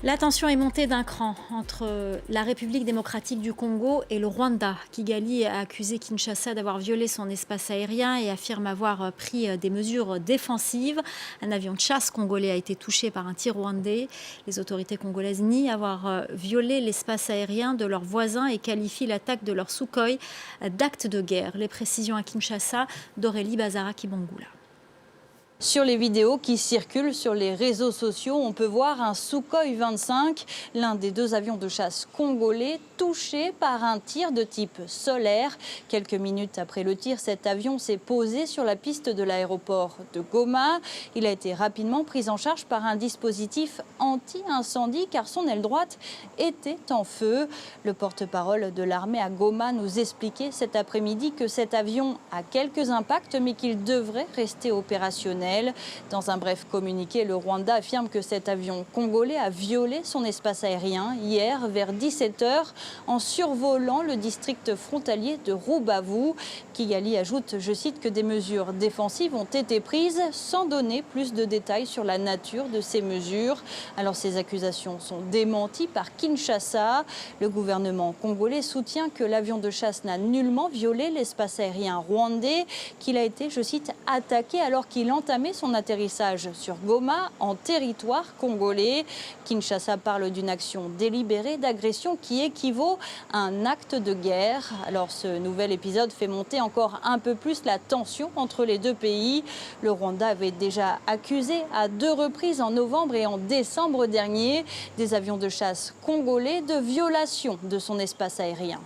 La tension est montée d'un cran entre la République démocratique du Congo et le Rwanda. Kigali a accusé Kinshasa d'avoir violé son espace aérien et affirme avoir pris des mesures défensives. Un avion de chasse congolais a été touché par un tir rwandais. Les autorités congolaises nient avoir violé l'espace aérien de leurs voisins et qualifient l'attaque de leur Sukhoi d'acte de guerre. Les précisions à Kinshasa d'Aurélie Bazara-Kibongula. Sur les vidéos qui circulent sur les réseaux sociaux, on peut voir un Sukhoi 25, l'un des deux avions de chasse congolais, touché par un tir de type solaire. Quelques minutes après le tir, cet avion s'est posé sur la piste de l'aéroport de Goma. Il a été rapidement pris en charge par un dispositif anti-incendie car son aile droite était en feu. Le porte-parole de l'armée à Goma nous expliquait cet après-midi que cet avion a quelques impacts mais qu'il devrait rester opérationnel. Dans un bref communiqué, le Rwanda affirme que cet avion congolais a violé son espace aérien hier vers 17 h en survolant le district frontalier de Rubavu. Kigali ajoute, je cite, que des mesures défensives ont été prises sans donner plus de détails sur la nature de ces mesures. Alors ces accusations sont démenties par Kinshasa. Le gouvernement congolais soutient que l'avion de chasse n'a nullement violé l'espace aérien rwandais, qu'il a été, je cite, attaqué alors qu'il entamait son atterrissage sur Goma en territoire congolais. Kinshasa parle d'une action délibérée d'agression qui équivaut à un acte de guerre. Alors ce nouvel épisode fait monter encore un peu plus la tension entre les deux pays. Le Rwanda avait déjà accusé à 2 reprises en novembre et en décembre dernier des avions de chasse congolais de violation de son espace aérien.